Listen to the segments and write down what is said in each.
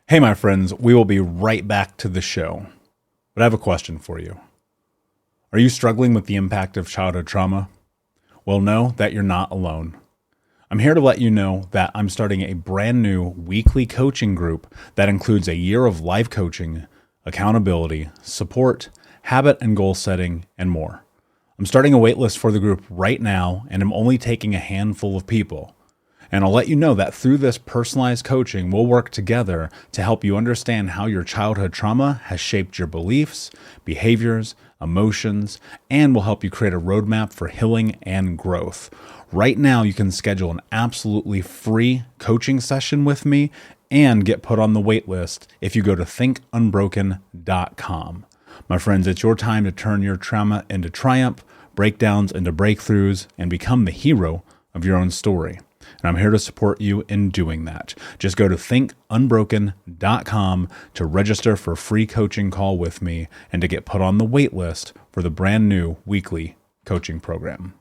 Hey, my friends, we will be right back to the show. But I have a question for you. Are you struggling with the impact of childhood trauma? Well, know that you're not alone. I'm here to let you know that I'm starting a brand new weekly coaching group that includes a year of life coaching, accountability, support, habit and goal setting, and more. I'm starting a waitlist for the group right now, and I'm only taking a handful of people. And I'll let you know that through this personalized coaching, we'll work together to help you understand how your childhood trauma has shaped your beliefs, behaviors, emotions, and will help you create a roadmap for healing and growth. Right now, you can schedule an absolutely free coaching session with me and get put on the wait list if you go to thinkunbroken.com. My friends, it's your time to turn your trauma into triumph, breakdowns into breakthroughs, and become the hero of your own story. And I'm here to support you in doing that. Just go to thinkunbroken.com to register for a free coaching call with me and to get put on the wait list for the brand new weekly coaching program.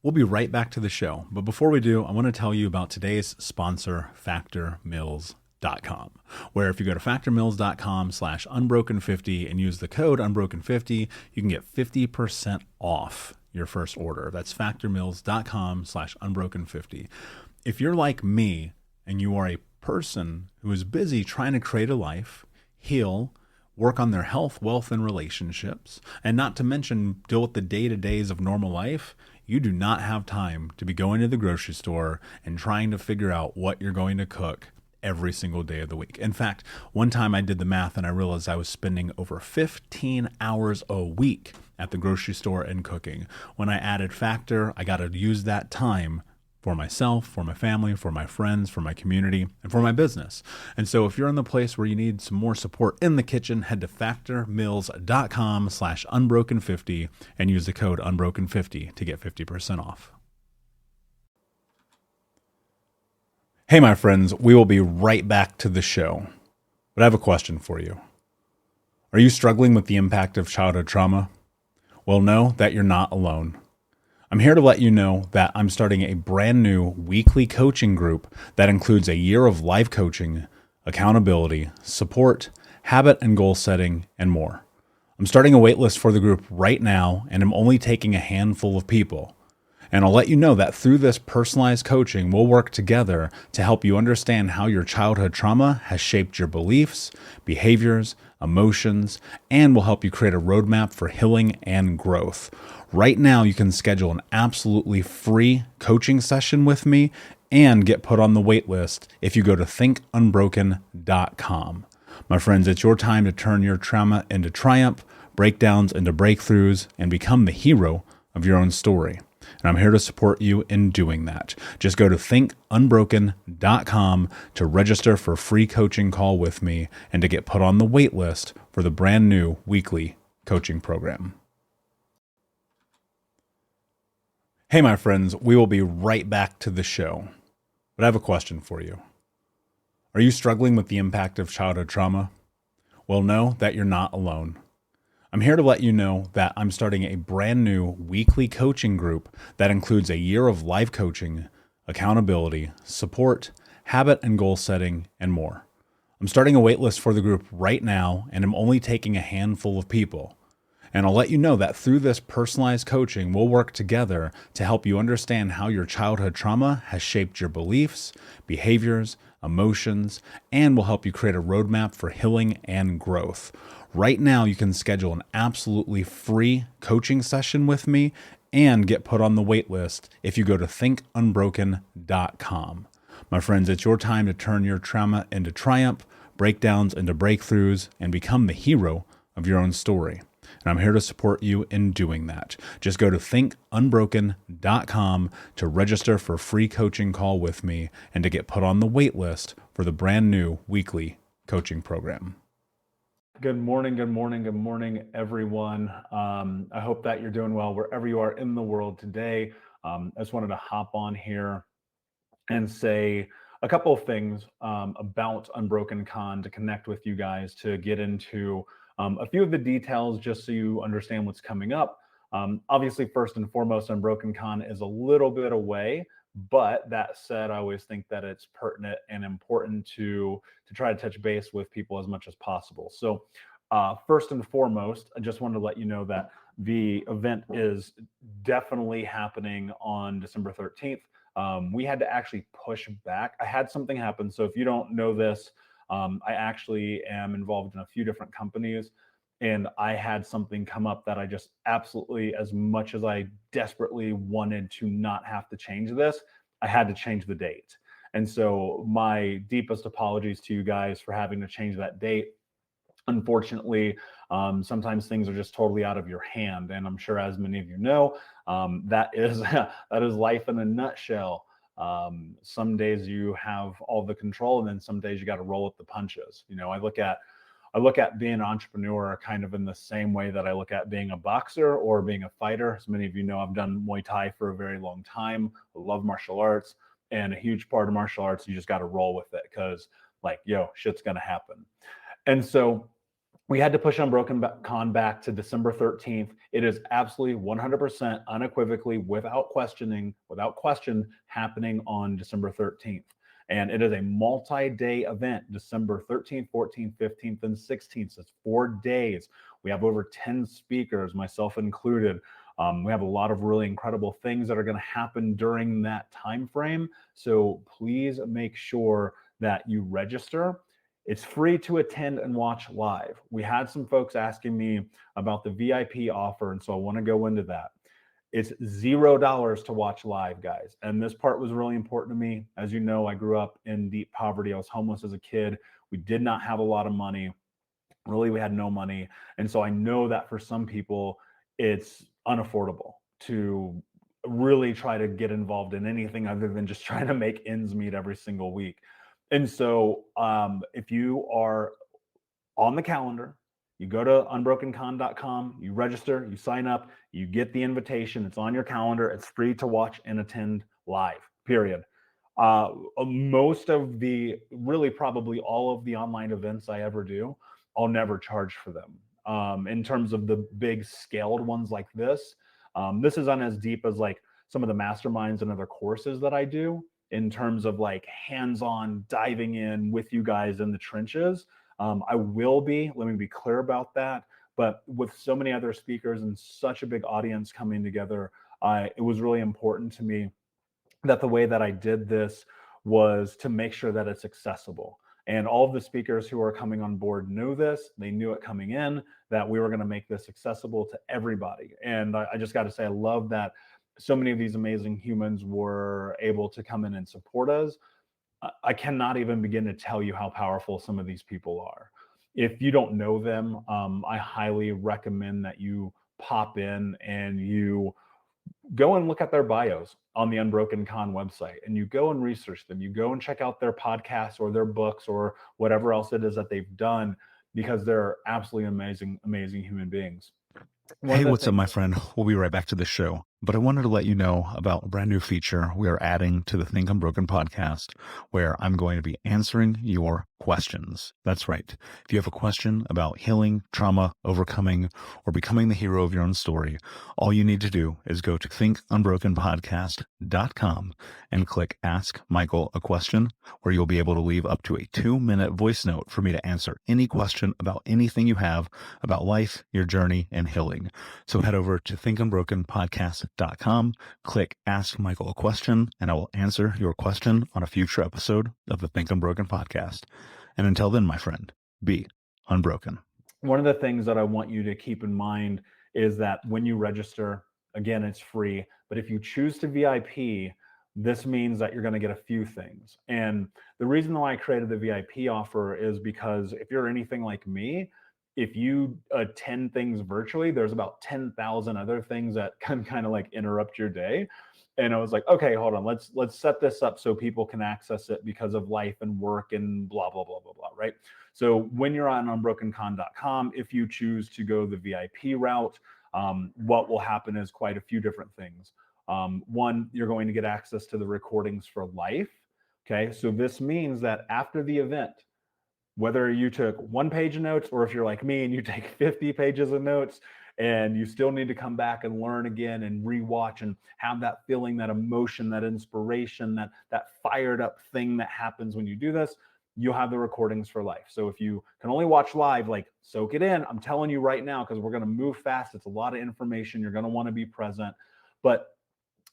We'll be right back to the show. But before we do, I want to tell you about today's sponsor, factormeals.com, where if you go to factormeals.com/unbroken50 and use the code unbroken50, you can get 50% off your first order. That's factormeals.com/unbroken50. If you're like me and you are a person who is busy trying to create a life, heal, work on their health, wealth, and relationships, and not to mention deal with the day-to-days of normal life, you do not have time to be going to the grocery store and trying to figure out what you're going to cook every single day of the week. In fact, one time I did the math and I realized I was spending over 15 hours a week at the grocery store and cooking. When I added Factor, I got to use that time for myself, for my family, for my friends, for my community, and for my business. And so if you're in the place where you need some more support in the kitchen, head to factormeals.com/unbroken50 and use the code unbroken50 to get 50% off. Hey, my friends, we will be right back to the show. But I have a question for you. Are you struggling with the impact of childhood trauma? Well, know that you're not alone. I'm here to let you know that I'm starting a brand new weekly coaching group that includes a year of life coaching, accountability, support, habit and goal setting, and more. I'm starting a waitlist for the group right now, and I'm only taking a handful of people. And I'll let you know that through this personalized coaching, we'll work together to help you understand how your childhood trauma has shaped your beliefs, behaviors, emotions, and will help you create a roadmap for healing and growth. Right now, you can schedule an absolutely free coaching session with me and get put on the wait list if you go to thinkunbroken.com. My friends, it's your time to turn your trauma into triumph, breakdowns into breakthroughs, and become the hero of your own story. And I'm here to support you in doing that. Just go to thinkunbroken.com to register for a free coaching call with me and to get put on the wait list for the brand new weekly coaching program. Hey, my friends, we will be right back to the show. But I have a question for you. Are you struggling with the impact of childhood trauma? Well, know that you're not alone. I'm here to let you know that I'm starting a brand new weekly coaching group that includes a year of life coaching, accountability, support, habit and goal setting, and more. I'm starting a waitlist for the group right now, and I'm only taking a handful of people. And I'll let you know that through this personalized coaching, we'll work together to help you understand how your childhood trauma has shaped your beliefs, behaviors, emotions, and will help you create a roadmap for healing and growth. Right now, you can schedule an absolutely free coaching session with me and get put on the wait list if you go to thinkunbroken.com. My friends, it's your time to turn your trauma into triumph, breakdowns into breakthroughs, and become the hero of your own story. And I'm here to support you in doing that. Just go to thinkunbroken.com to register for a free coaching call with me and to get put on the wait list for the brand new weekly coaching program. Good morning, everyone. I hope that you're doing well wherever you are in the world today. I just wanted to hop on here and say a couple of things about Unbroken Con to connect with you guys, to get into a few of the details just so you understand what's coming up. Obviously, first and foremost, Unbroken Con is a little bit away, But that said, I always think that it's pertinent and important to try to touch base with people as much as possible. So first and foremost, I just wanted to let you know that the event is definitely happening on December 13th. We had to actually push back. I had something happen. So if you don't know this, I actually am involved in a few different companies, and I had something come up that I just absolutely, as much as I desperately wanted to not have to change this, I had to change the date. And so my deepest apologies to you guys for having to change that date. Unfortunately, sometimes things are just totally out of your hand, and I'm sure, as many of you know, that is that is life in a nutshell. Some days you have all the control, and then some days you got to roll with the punches. You know, I look at being an entrepreneur kind of in the same way that I look at being a boxer or being a fighter. As many of you know, I've done Muay Thai for a very long time. I love martial arts, and a huge part of martial arts, you just got to roll with it because, like, yo, shit's gonna happen. And so we had to push Unbroken Con back to December 13th. It is absolutely 100% unequivocally, without question, happening on December 13th. And it is a multi-day event, December 13th, 14th, 15th, and 16th. So it's 4 days. We have over 10 speakers, myself included. We have a lot of really incredible things that are going to happen during that time frame. So please make sure that you register. It's free to attend and watch live. We had some folks asking me about the VIP offer, and so I want to go into that. It's $0 to watch live, guys. And this part was really important to me. As you know, I grew up in deep poverty. I was homeless as a kid. We did not have a lot of money. Really, we had no money. And so I know that for some people, it's unaffordable to really try to get involved in anything other than just trying to make ends meet every single week. And so if you are on the calendar, you go to unbrokencon.com, you register, you sign up, you get the invitation. It's on your calendar. It's free to watch and attend live, period. Most of really probably all of the online events I ever do, I'll never charge for them. In terms of the big scaled ones like this, this isn't as deep as like some of the masterminds and other courses that I do, in terms of like hands-on diving in with you guys in the trenches. I will be, let me be clear about that. But with so many other speakers and such a big audience coming together, it was really important to me that the way that I did this was to make sure that it's accessible. And all of the speakers who are coming on board knew this. They knew it coming in, that we were going to make this accessible to everybody. And I just got to say, I love that so many of these amazing humans were able to come in and support us. I cannot even begin to tell you how powerful some of these people are. If you don't know them, I highly recommend that you pop in and you go and look at their bios on the Unbroken Con website, and you go and research them. You go and check out their podcasts or their books or whatever else it is that they've done, because they're absolutely amazing, amazing human beings. Hey, what's up, my friend? We'll be right back to the show. But I wanted to let you know about a brand new feature we are adding to the Think Unbroken podcast, where I'm going to be answering your questions. That's right. If you have a question about healing, trauma, overcoming, or becoming the hero of your own story, all you need to do is go to thinkunbrokenpodcast.com and click Ask Michael a Question, where you'll be able to leave up to a 2-minute voice note for me to answer any question about anything you have about life, your journey, and healing. So head over to thinkunbrokenpodcast.com, click Ask Michael a Question, and I will answer your question on a future episode of the Think Unbroken podcast. And until then, my friend, be unbroken. One of the things that I want you to keep in mind is that when you register, again, it's free, but if you choose to VIP, this means that you're going to get a few things. And the reason why I created the VIP offer is because if you're anything like me, if you attend things virtually, there's about 10,000 other things that can kind of like interrupt your day. And I was like, okay, hold on, let's set this up so people can access it because of life and work and blah, blah, blah, blah, blah, right? So when you're on unbrokencon.com, if you choose to go the VIP route, what will happen is quite a few different things. One, you're going to get access to the recordings for life. Okay, so this means that after the event, whether you took 1 page of notes or if you're like me and you take 50 pages of notes, and you still need to come back and learn again and rewatch and have that feeling, that emotion, that inspiration, that fired up thing that happens when you do this, you'll have the recordings for life. So if you can only watch live, like, soak it in. I'm telling you right now, because we're going to move fast. It's a lot of information. You're going to want to be present. But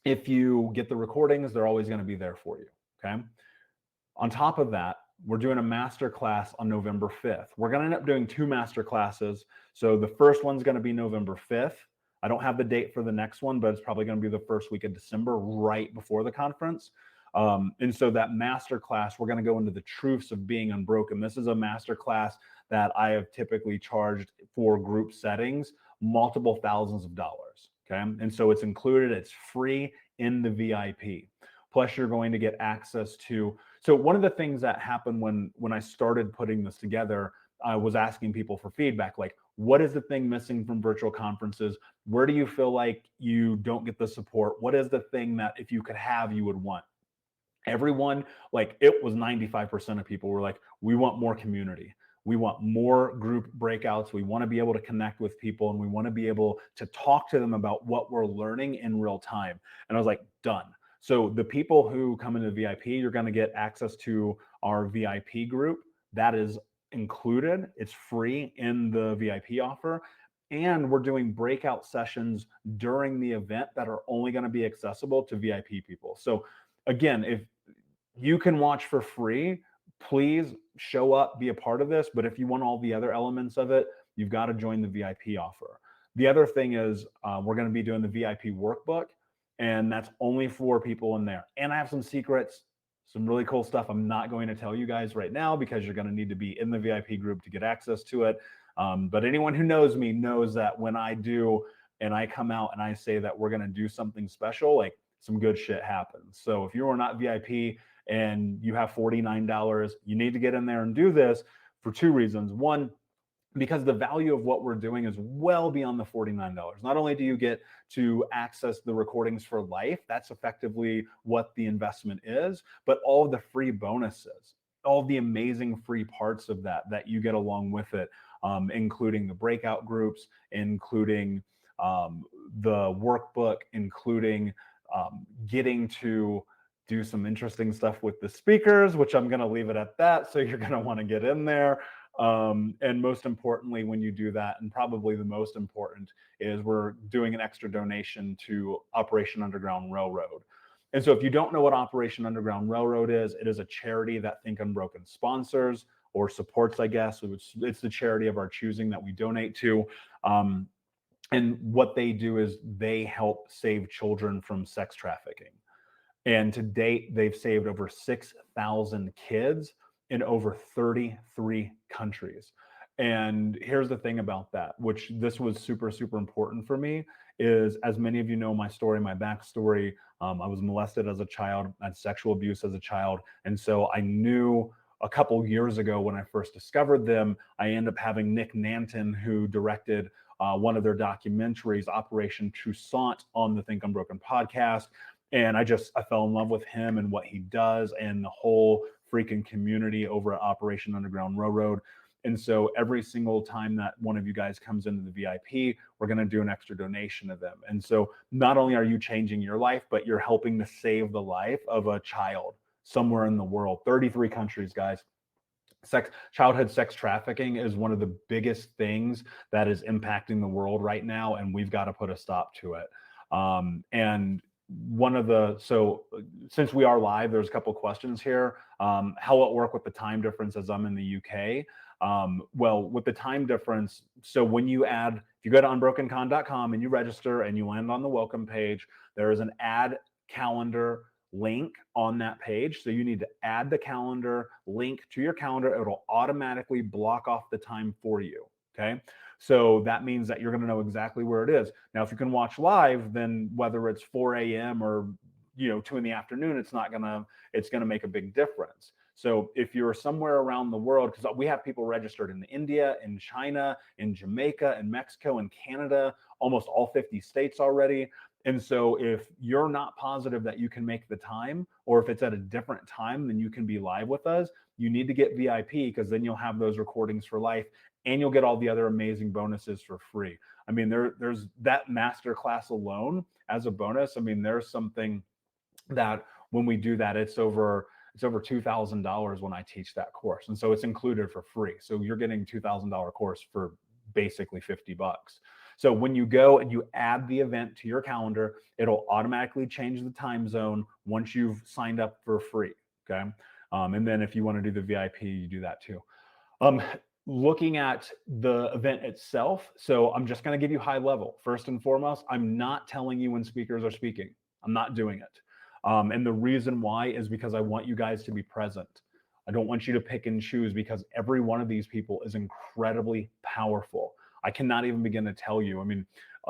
if you get the recordings, they're always going to be there for you. Okay. On top of that, we're doing a master class on November 5th. We're going to end up doing 2 master classes. So the first one's going to be November 5th. I don't have the date for the next one, but it's probably going to be the first week of December, right before the conference. And so that master class, we're going to go into the truths of being unbroken. This is a master class that I have typically charged for group settings, multiple thousands of dollars. Okay. And so it's included, it's free in the VIP. Plus you're going to get access to, so one of the things that happened when I started putting this together, I was asking people for feedback, like, what is the thing missing from virtual conferences? Where do you feel like you don't get the support? What is the thing that if you could have, you would want? Everyone, like, it was 95% of people were like, we want more community. We want more group breakouts. We want to be able to connect with people, and we want to be able to talk to them about what we're learning in real time. And I was like, done. So the people who come into VIP, you're going to get access to our VIP group. That is included. It's free in the VIP offer. And we're doing breakout sessions during the event that are only going to be accessible to VIP people. So again, if you can watch for free, please show up, be a part of this. But if you want all the other elements of it, you've got to join the VIP offer. The other thing is we're going to be doing the VIP workbook, and that's only for people in there. And I have some secrets, some really cool stuff I'm not going to tell you guys right now, because you're going to need to be in the VIP group to get access to it. But anyone who knows me knows that when I do and I come out and I say that we're going to do something special, like, some good shit happens. So if you are not VIP and you have $49, you need to get in there and do this for 2 reasons. One, because the value of what we're doing is well beyond the $49. Not only do you get to access the recordings for life, that's effectively what the investment is, but all of the free bonuses, all the amazing free parts of that you get along with it, including the breakout groups, including the workbook, including getting to do some interesting stuff with the speakers, which I'm going to leave it at that. So you're going to want to get in there. And most importantly, when you do that, and probably the most important, is we're doing an extra donation to Operation Underground Railroad. And so if you don't know what Operation Underground Railroad is, it is a charity that Think Unbroken sponsors or supports, I guess. It's the charity of our choosing that we donate to. And what they do is they help save children from sex trafficking. And to date, they've saved over 6,000 kids in over 33 countries. And here's the thing about that, which this was super, super important for me, is, as many of you know my story, my backstory, I was molested as a child, I had sexual abuse as a child. And so I knew a couple years ago when I first discovered them, I ended up having Nick Nanton, who directed one of their documentaries, Operation Toussaint, on the Think Unbroken podcast. And I fell in love with him and what he does and the whole freaking community over at Operation Underground Railroad. And so every single time that one of you guys comes into the VIP, we're going to do an extra donation to them. And so not only are you changing your life, but you're helping to save the life of a child somewhere in the world. 33 countries, guys. Childhood sex trafficking is one of the biggest things that is impacting the world right now, and we've got to put a stop to it. So since we are live, there's a couple questions here. How will it work with the time difference, as I'm in the UK? Well, with the time difference, so when you add, if you go to unbrokencon.com and you register and you land on the welcome page, there is an add calendar link on that page. So you need to add the calendar link to your calendar. It'll automatically block off the time for you. Okay. So that means that you're going to know exactly where it is. Now, if you can watch live, then whether it's 4 a.m. or 2 in the afternoon, it's going to make a big difference. So if you're somewhere around the world, because we have people registered in India, in China, in Jamaica, in Mexico, in Canada, almost all 50 states already. And so if you're not positive that you can make the time, or if it's at a different time than you can be live with us, you need to get VIP, because then you'll have those recordings for life and you'll get all the other amazing bonuses for free. I mean, there's that masterclass alone as a bonus. I mean, there's something that when we do that, it's over $2,000 when I teach that course. And so it's included for free. So you're getting $2,000 course for basically $50. So when you go and you add the event to your calendar, it'll automatically change the time zone once you've signed up for free. Okay. And then if you want to do the VIP, you do that too. Looking at the event itself. So I'm just going to give you high level. First and foremost, I'm not telling you when speakers are speaking. I'm not doing it. And the reason why is because I want you guys to be present. I don't want you to pick and choose because every one of these people is incredibly powerful. I cannot even begin to tell you. I mean,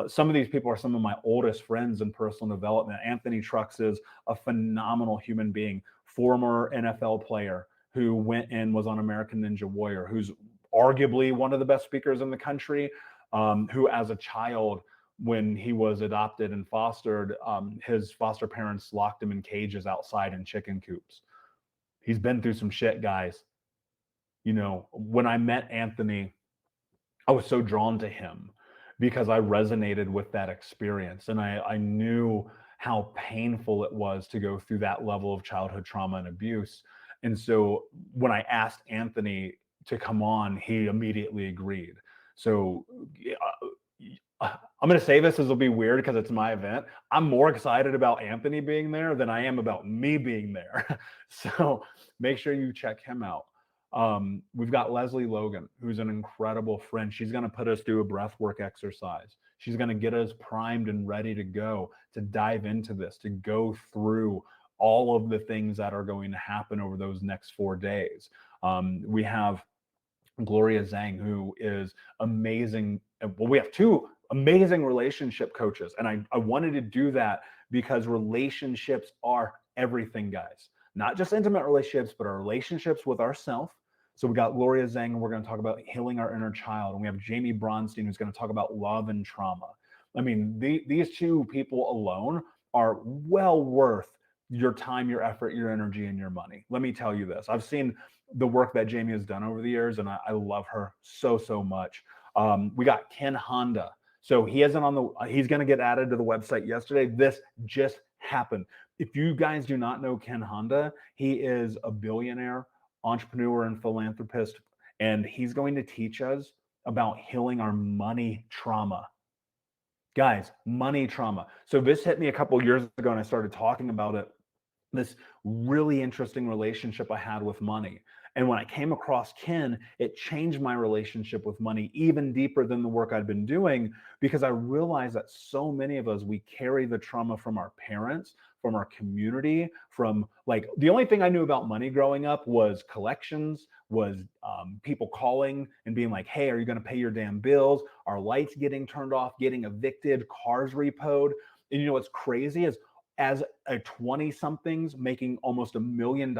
some of these people are some of my oldest friends in personal development. Anthony Trucks is a phenomenal human being, former NFL player who went and was on American Ninja Warrior, who's arguably one of the best speakers in the country, who as a child, when he was adopted and fostered, his foster parents locked him in cages outside in chicken coops. He's been through some shit, guys. You know, when I met Anthony, I was so drawn to him because I resonated with that experience. And I knew how painful it was to go through that level of childhood trauma and abuse. And so when I asked Anthony to come on, he immediately agreed. So I'm going to say this will be weird because it's my event. I'm more excited about Anthony being there than I am about me being there. So make sure you check him out. We've got Leslie Logan, who's an incredible friend. She's going to put us through a breathwork exercise. She's going to get us primed and ready to go, to dive into this, to go through all of the things that are going to happen over those next 4 days. We have Gloria Zhang, who is amazing. Well, we have 2 amazing relationship coaches. And I wanted to do that because relationships are everything, guys. Not just intimate relationships, but our relationships with ourselves. So we got Gloria Zhang, and we're going to talk about healing our inner child. And we have Jamie Bronstein, who's going to talk about love and trauma. I mean, these 2 people alone are well worth your time, your effort, your energy, and your money. Let me tell you this. I've seen the work that Jamie has done over the years, and I love her so much. We got Ken Honda. So he isn't on the, he's going to get added to the website yesterday. This just happened. If you guys do not know Ken Honda, he is a billionaire, entrepreneur, and philanthropist, and he's going to teach us about healing our money trauma. Guys, money trauma. So this hit me a couple years ago, and I started talking about it. This really interesting relationship I had with money. And when I came across Ken, it changed my relationship with money even deeper than the work I'd been doing, because I realized that so many of us, we carry the trauma from our parents, from our community, from like, the only thing I knew about money growing up was collections, was people calling and being like, hey, are you going to pay your damn bills? Our lights getting turned off, getting evicted, cars repoed. And you know what's crazy is, as a 20-somethings making almost $1 million,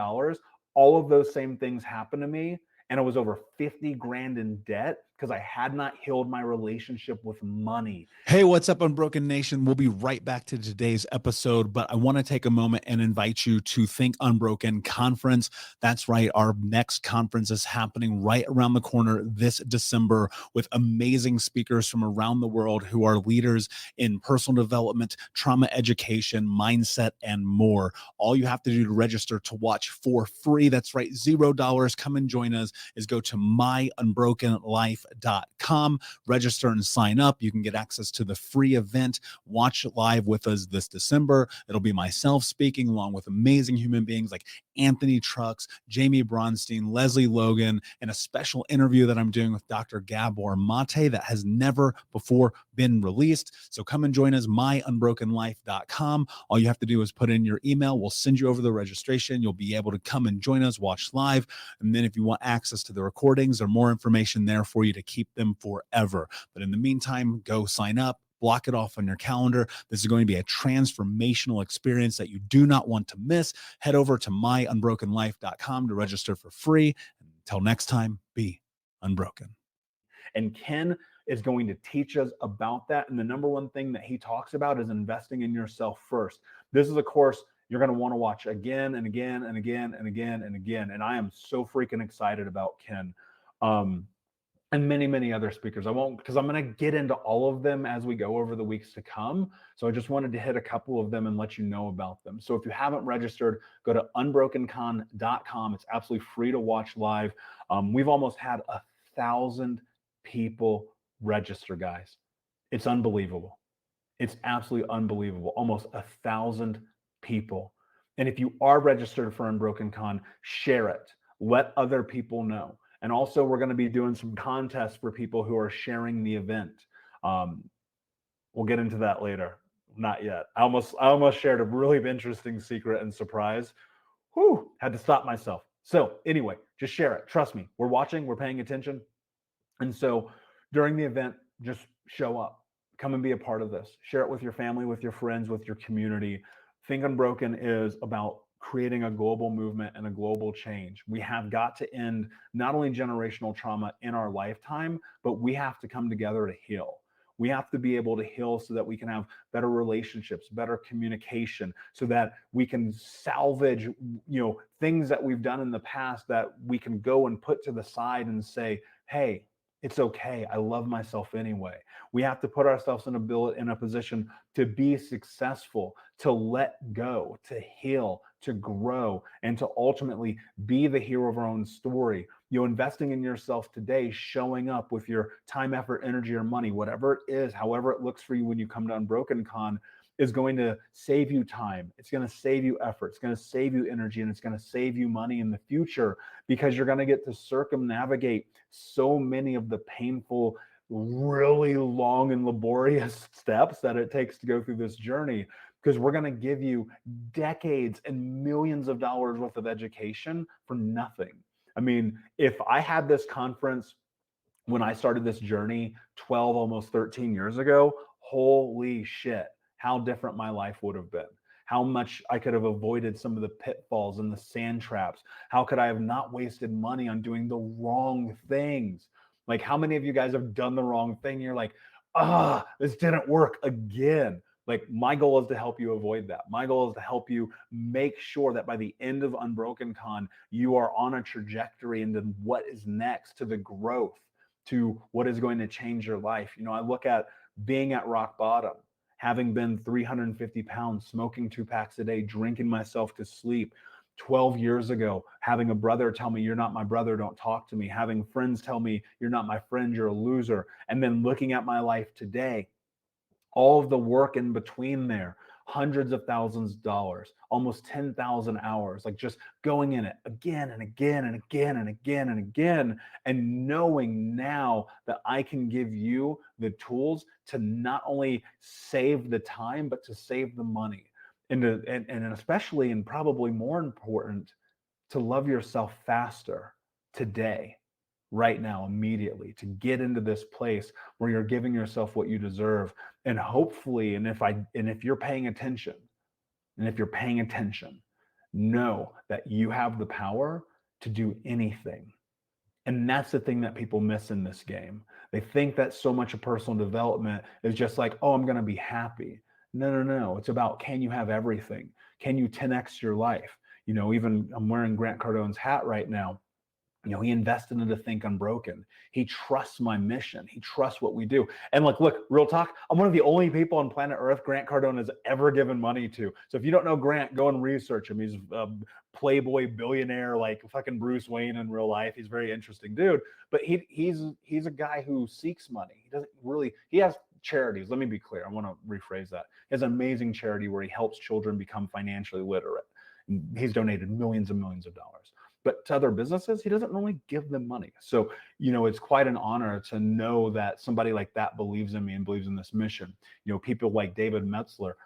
all of those same things happened to me. And I was over 50 grand in debt because I had not healed my relationship with money. Hey, what's up, Unbroken Nation? We'll be right back to today's episode, but I want to take a moment and invite you to Think Unbroken Conference. That's right. Our next conference is happening right around the corner this December with amazing speakers from around the world who are leaders in personal development, trauma education, mindset, and more. All you have to do to register to watch for free, that's right, $0. Come and join us, is go to myunbrokenlife.com, register and sign up. You can get access to the free event. Watch it live with us this December. It'll be myself speaking along with amazing human beings like Anthony Trucks, Jamie Bronstein, Leslie Logan, and a special interview that I'm doing with Dr. Gabor Mate that has never before been released. So come and join us, myunbrokenlife.com. All you have to do is put in your email. We'll send you over the registration. You'll be able to come and join us, watch live. And then if you want access to the recordings or more information there for you to keep them forever. But in the meantime, go sign up. Block it off on your calendar. This is going to be a transformational experience that you do not want to miss. Head over to myunbrokenlife.com to register for free. Until next time, be unbroken. And Ken is going to teach us about that. And the number one thing that he talks about is investing in yourself first. This is a course you're going to want to watch again and again and again and again and again. And I am so freaking excited about Ken. and many, many other speakers. I won't, because I'm going to get into all of them as we go over the weeks to come. So I just wanted to hit a couple of them and let you know about them. So if you haven't registered, go to unbrokencon.com. It's absolutely free to watch live. We've almost had 1,000 people register, guys. It's unbelievable. It's absolutely unbelievable. Almost 1,000 people. And if you are registered for Unbroken Con, share it. Let other people know. And also, we're going to be doing some contests for people who are sharing the event. We'll get into that later. Not yet. I almost shared a really interesting secret and surprise. Whew, had to stop myself. So anyway, just share it. Trust me, we're watching, we're paying attention. And so during the event, just show up. Come and be a part of this. Share it with your family, with your friends, with your community. Think Unbroken is about creating a global movement and a global change. We have got to end not only generational trauma in our lifetime, but we have to come together to heal. We have to be able to heal so that we can have better relationships, better communication, so that we can salvage, things that we've done in the past that we can go and put to the side and say, hey, it's okay. I love myself anyway. We have to put ourselves in a position to be successful, to let go, to heal, to grow, and to ultimately be the hero of our own story. Investing in yourself today, showing up with your time, effort, energy, or money, whatever it is, however it looks for you when you come to Unbroken Con, is going to save you time. It's going to save you effort. It's going to save you energy, and it's going to save you money in the future, because you're going to get to circumnavigate so many of the painful, really long and laborious steps that it takes to go through this journey, because we're going to give you decades and millions of dollars worth of education for nothing. I mean, if I had this conference when I started this journey 12, almost 13 years ago, holy shit, how different my life would have been. How much I could have avoided some of the pitfalls and the sand traps. How could I have not wasted money on doing the wrong things? Like, how many of you guys have done the wrong thing? You're like, this didn't work again. Like, my goal is to help you avoid that. My goal is to help you make sure that by the end of Unbroken Con, you are on a trajectory into what is next, to the growth, to what is going to change your life. I look at being at rock bottom, having been 350 pounds, smoking 2 packs a day, drinking myself to sleep. 12 years ago, having a brother tell me, you're not my brother, don't talk to me. Having friends tell me, you're not my friend, you're a loser. And then looking at my life today, all of the work in between there, hundreds of thousands of dollars, almost 10,000 hours, like just going in it again and again and again and again and again, and knowing now that I can give you the tools to not only save the time, but to save the money. And especially, and probably more important, to love yourself faster today, right now, immediately, to get into this place where you're giving yourself what you deserve. And hopefully, and if you're paying attention, know that you have the power to do anything. And that's the thing that people miss in this game. They think that so much of personal development is just like, oh, I'm going to be happy. No. It's about, can you have everything? Can you 10x your life? Even I'm wearing Grant Cardone's hat right now. He invested into Think Unbroken. He trusts my mission. He trusts what we do. And look, real talk, I'm one of the only people on planet Earth Grant Cardone has ever given money to. So if you don't know Grant, go and research him. He's a playboy billionaire, like fucking Bruce Wayne in real life. He's a very interesting dude. But he's a guy who seeks money. He has charities. Let me be clear. I want to rephrase that. He has an amazing charity where he helps children become financially literate. He's donated millions and millions of dollars. But to other businesses, he doesn't normally give them money. So, it's quite an honor to know that somebody like that believes in me and believes in this mission. People like David Meltzer,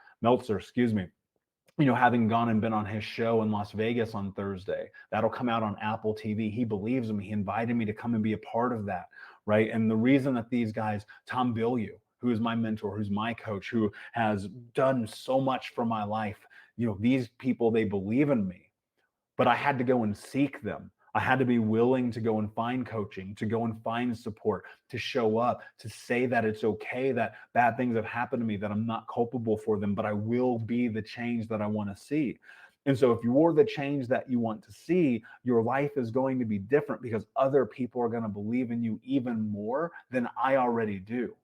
having gone and been on his show in Las Vegas on Thursday, that'll come out on Apple TV. He believes in me. He invited me to come and be a part of that, right? And the reason that these guys, Tom Bilyeu, who is my mentor, who's my coach, who has done so much for my life, these people, they believe in me. But I had to go and seek them. I had to be willing to go and find coaching, to go and find support, to show up, to say that it's okay, that bad things have happened to me, that I'm not culpable for them, but I will be the change that I want to see. And so if you're the change that you want to see, your life is going to be different because other people are going to believe in you even more than I already do.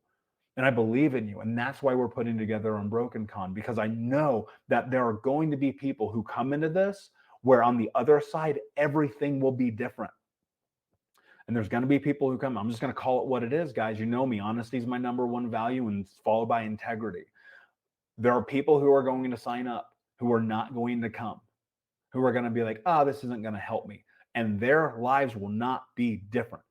And I believe in you. And that's why we're putting together Unbroken Con, because I know that there are going to be people who come into this where on the other side, everything will be different. And there's going to be people who come, I'm just going to call it what it is, guys. You know me, honesty is my number one value, and it's followed by integrity. There are people who are going to sign up who are not going to come, who are going to be like, oh, this isn't going to help me. And their lives will not be different.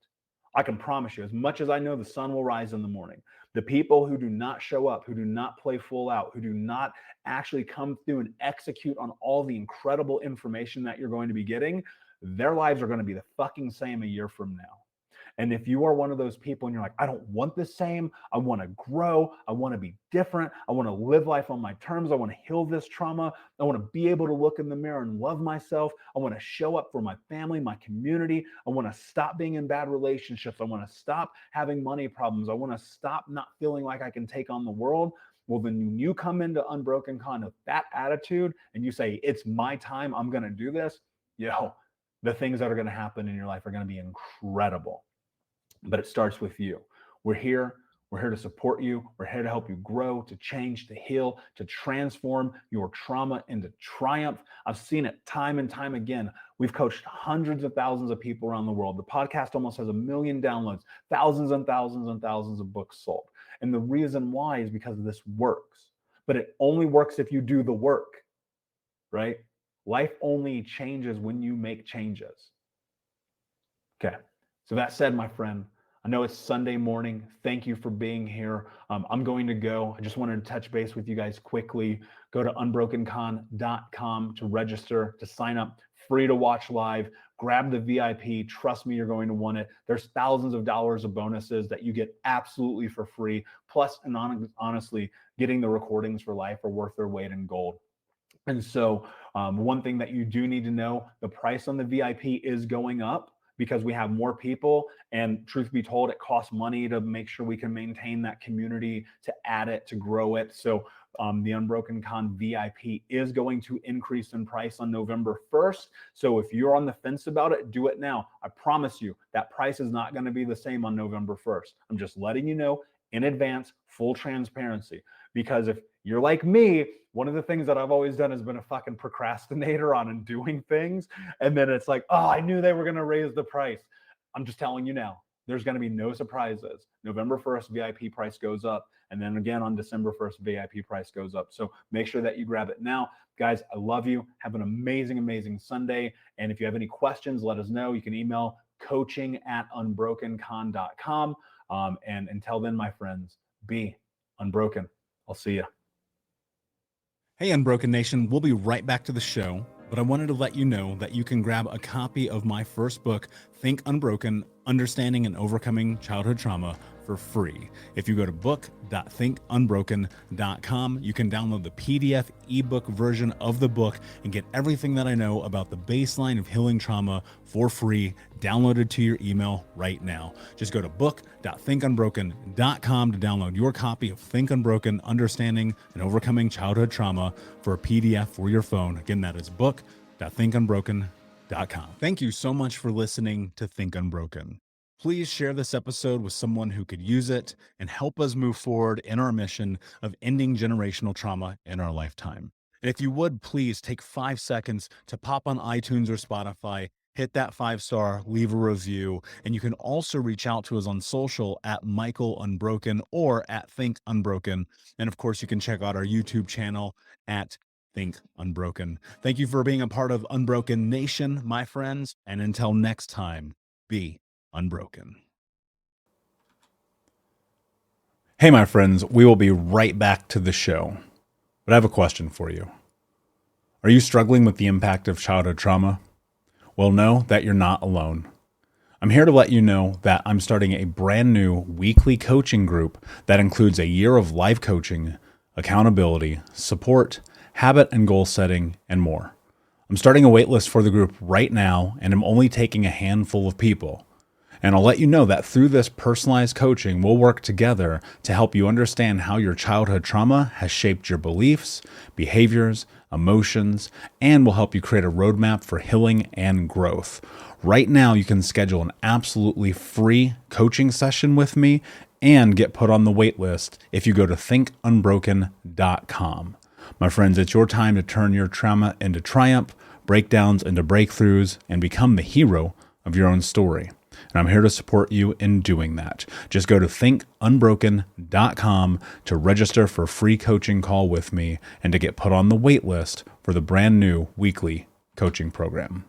I can promise you, as much as I know the sun will rise in the morning, the people who do not show up, who do not play full out, who do not actually come through and execute on all the incredible information that you're going to be getting, their lives are going to be the fucking same a year from now. And if you are one of those people and you're like, I don't want the same, I want to grow, I want to be different, I want to live life on my terms, I want to heal this trauma, I want to be able to look in the mirror and love myself, I want to show up for my family, my community, I want to stop being in bad relationships, I want to stop having money problems, I want to stop not feeling like I can take on the world. Well, then when you come into Unbroken Con with that attitude and you say, it's my time, I'm going to do this, the things that are going to happen in your life are going to be incredible. But it starts with you. We're here to support you. We're here to help you grow, to change, to heal, to transform your trauma into triumph. I've seen it time and time again. We've coached hundreds of thousands of people around the world. The podcast almost has 1 million downloads, thousands and thousands and thousands of books sold. And the reason why is because this works. But it only works if you do the work, right? Life only changes when you make changes. Okay. So that said, my friend, I know it's Sunday morning. Thank you for being here. I'm going to go. I just wanted to touch base with you guys quickly. Go to unbrokencon.com to register, to sign up, free to watch live. Grab the VIP. Trust me, you're going to want it. There's thousands of dollars of bonuses that you get absolutely for free. Plus, and honestly, getting the recordings for life are worth their weight in gold. And so one thing that you do need to know, the price on the VIP is going up, because we have more people, and truth be told, it costs money to make sure we can maintain that community, to add it, to grow it. So the Unbroken Con VIP is going to increase in price on November 1st. So if you're on the fence about it, do it now. I promise you that price is not going to be the same on November 1st. I'm just letting you know in advance, full transparency. Because if you're like me, one of the things that I've always done has been a fucking procrastinator on doing things. And then it's like, oh, I knew they were going to raise the price. I'm just telling you now, there's going to be no surprises. November 1st, VIP price goes up. And then again on December 1st, VIP price goes up. So make sure that you grab it now. Guys, I love you. Have an amazing, amazing Sunday. And if you have any questions, let us know. You can email coaching@unbrokencon.com. And until then, my friends, be unbroken. I'll see you. Hey, Unbroken Nation, we'll be right back to the show, but I wanted to let you know that you can grab a copy of my first book, Think Unbroken, Understanding and Overcoming Childhood Trauma, for free. If you go to book.thinkunbroken.com, you can download the PDF ebook version of the book and get everything that I know about the baseline of healing trauma for free, downloaded to your email right now. Just go to book.thinkunbroken.com to download your copy of Think Unbroken, Understanding and Overcoming Childhood Trauma for a PDF for your phone. Again, that is book.thinkunbroken.com. Thank you so much for listening to Think Unbroken. Please share this episode with someone who could use it and help us move forward in our mission of ending generational trauma in our lifetime. And if you would, please take 5 seconds to pop on iTunes or Spotify, hit that 5-star, leave a review, and you can also reach out to us on social at Michael Unbroken or at Think Unbroken. And of course, you can check out our YouTube channel at Think Unbroken. Thank you for being a part of Unbroken Nation, my friends. And until next time, be unbroken. Hey, my friends, we will be right back to the show. But I have a question for you. Are you struggling with the impact of childhood trauma? Well, know that you're not alone. I'm here to let you know that I'm starting a brand new weekly coaching group that includes a year of live coaching, accountability, support, habit and goal setting, and more. I'm starting a waitlist for the group right now, and I'm only taking a handful of people. And I'll let you know that through this personalized coaching, we'll work together to help you understand how your childhood trauma has shaped your beliefs, behaviors, emotions, and will help you create a roadmap for healing and growth. Right now, you can schedule an absolutely free coaching session with me and get put on the wait list if you go to thinkunbroken.com. My friends, it's your time to turn your trauma into triumph, breakdowns into breakthroughs, and become the hero of your own story. And I'm here to support you in doing that. Just go to thinkunbroken.com to register for a free coaching call with me and to get put on the wait list for the brand new weekly coaching program.